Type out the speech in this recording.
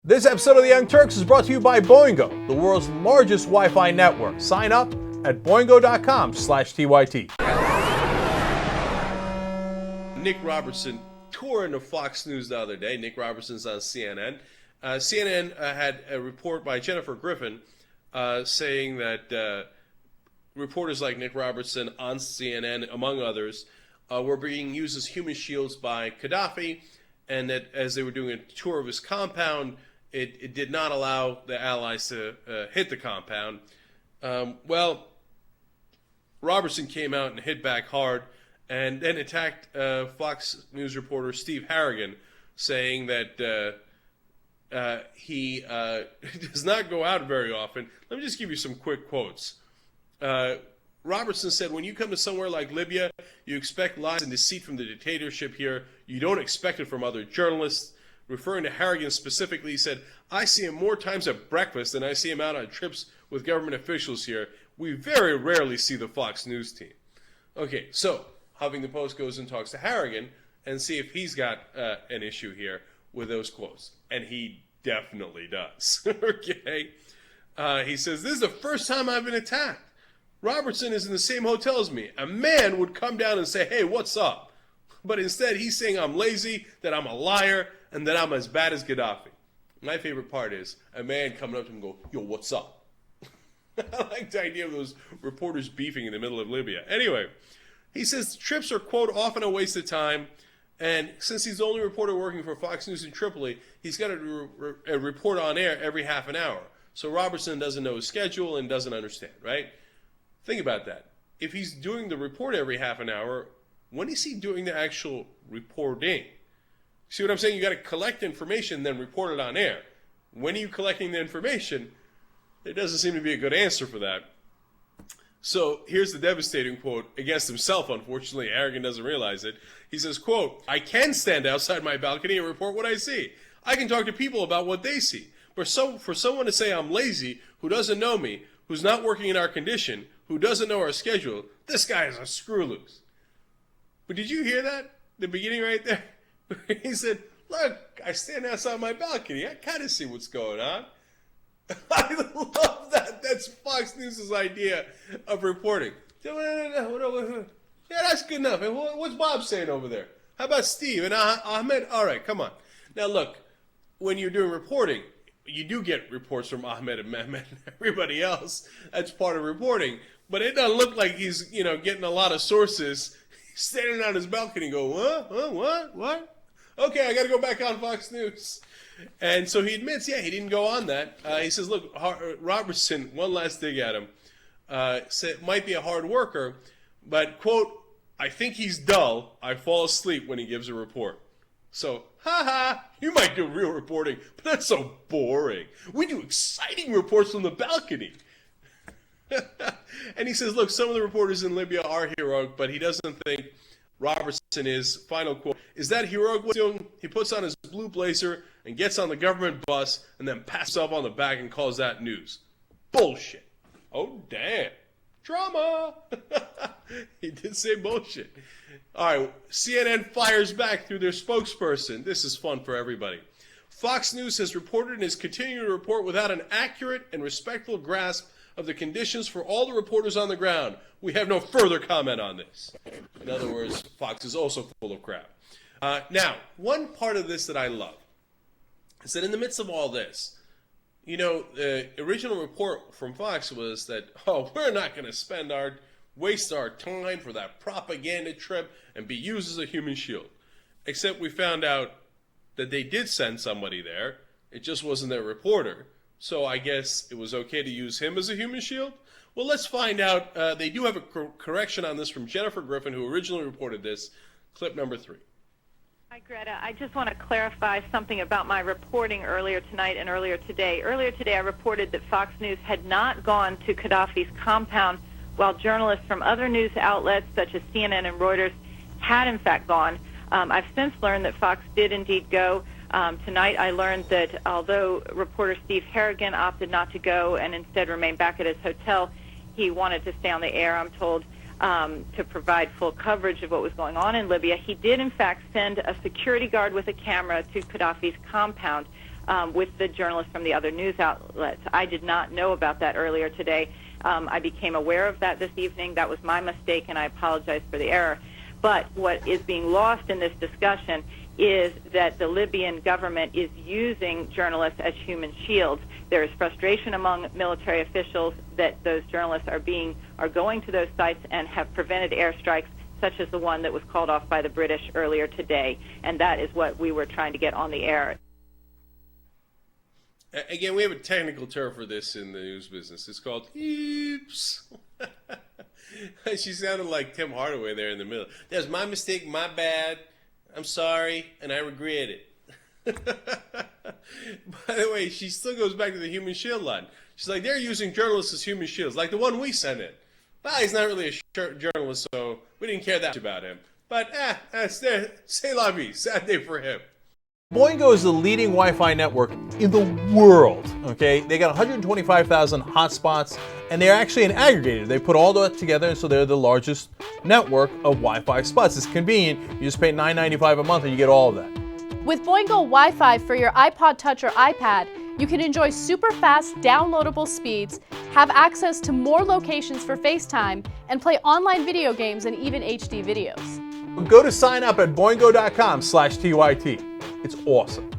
This episode of the Young Turks is brought to you by Boingo, the world's largest Wi-Fi network. Sign up at boingo.com/TYT. Nick Robertson touring the Fox News the other day. Nick Robertson's on CNN. CNN had a report by Jennifer Griffin saying that reporters like Nick Robertson on CNN, among others, were being used as human shields by Gaddafi, and that as they were doing a tour of his compound, it did not allow the allies to hit the compound. Well, Robertson came out and hit back hard and then attacked Fox News reporter Steve Harrigan, saying that he does not go out very often. Let me just give you some quick quotes. Robertson said, when you come to somewhere like Libya, you expect lies and deceit from the dictatorship here. You don't expect it from other journalists. Referring to Harrigan specifically, he said, I see him more times at breakfast than I see him out on trips with government officials here. We very rarely see the Fox News team. Okay, so Huffington Post goes and talks to Harrigan and see if he's got an issue here with those quotes. And he definitely does. Okay? He says, this is the first time I've been attacked. Robertson is in the same hotel as me. A man would come down and say, hey, what's up? But instead, he's saying I'm lazy, that I'm a liar, and that I'm as bad as Gaddafi. My favorite part is a man coming up to him and go, yo, what's up? I like the idea of those reporters beefing in the middle of Libya. Anyway, he says trips are, quote, often a waste of time. And since he's the only reporter working for Fox News in Tripoli, he's got to report on air every half an hour. So Robertson doesn't know his schedule and doesn't understand, right? Think about that. If he's doing the report every half an hour, when is he doing the actual reporting? See what I'm saying? You got to collect information, then report it on air. When are you collecting the information? There doesn't seem to be a good answer for that. So here's the devastating quote against himself, unfortunately. Harrigan doesn't realize it. He says, quote, I can stand outside my balcony and report what I see. I can talk to people about what they see. But for someone to say I'm lazy, who doesn't know me, who's not working in our condition, who doesn't know our schedule, this guy is a screw loose. But did you hear that? The beginning right there? He said, look, I stand outside my balcony. I kind of see what's going on. I love that. That's Fox News' idea of reporting. Yeah, that's good enough. And what's Bob saying over there? How about Steve and Ahmed? All right, come on. Now, look, when you're doing reporting, you do get reports from Ahmed and Mehmet and everybody else. That's part of reporting. But it doesn't look like he's, getting a lot of sources. He's standing on his balcony and go, what? Okay, I got to go back on Fox News. And so he admits, yeah, he didn't go on that. He says, look, Robertson, one last dig at him, said might be a hard worker, but, quote, I think he's dull. I fall asleep when he gives a report. So, you might do real reporting, but that's so boring. We do exciting reports from the balcony. And he says, look, some of the reporters in Libya are heroic, but he doesn't think Robertson is, final quote, is that heroic what he's doing? He puts on his blue blazer and gets on the government bus and then pats up on the back and calls that news. Bullshit. Oh, damn. Drama. He did say bullshit. All right, CNN fires back through their spokesperson. This is fun for everybody. Fox News has reported and is continuing to report without an accurate and respectful grasp of the conditions for all the reporters on the ground. We have no further comment on this. In other words, Fox is also full of crap. Now, one part of this that I love is that in the midst of all this, the original report from Fox was that, we're not going to waste our time for that propaganda trip and be used as a human shield. Except we found out that they did send somebody there. It just wasn't their reporter. So I guess it was okay to use him as a human shield? Well, let's find out. They do have a correction on this from Jennifer Griffin, who originally reported this. Clip number 3. Hi, Greta. I just want to clarify something about my reporting earlier tonight and earlier today. Earlier today, I reported that Fox News had not gone to Gaddafi's compound, while journalists from other news outlets, such as CNN and Reuters, had in fact gone. I've since learned that Fox did indeed go. Tonight I learned that although reporter Steve Harrigan opted not to go and instead remained back at his hotel, he wanted to stay on the air, I'm told, to provide full coverage of what was going on in Libya. He did, in fact, send a security guard with a camera to Gaddafi's compound. with the journalists from the other news outlets. I did not know about that earlier today. I became aware of that this evening. That was my mistake, and I apologize for the error. But what is being lost in this discussion is that the Libyan government is using journalists as human shields. There is frustration among military officials that those journalists are going to those sites and have prevented airstrikes, such as the one that was called off by the British earlier today. And that is what we were trying to get on the air. Again, we have a technical term for this in the news business. It's called oops. She sounded like Tim Hardaway there in the middle. That was my mistake, my bad. I'm sorry, and I regret it. By the way, she still goes back to the human shield line. She's like, they're using journalists as human shields, like the one we sent in. Well, he's not really a journalist, so we didn't care that much about him. But, c'est la vie. Sad day for him. Boingo is the leading Wi-Fi network in the world, okay? They got 125,000 hotspots, and they're actually an aggregator. They put all that together, and so they're the largest network of Wi-Fi spots. It's convenient. You just pay $9.95 a month, and you get all of that. With Boingo Wi-Fi for your iPod Touch or iPad, you can enjoy super fast downloadable speeds, have access to more locations for FaceTime, and play online video games and even HD videos. Go to sign up at boingo.com/TYT. It's awesome.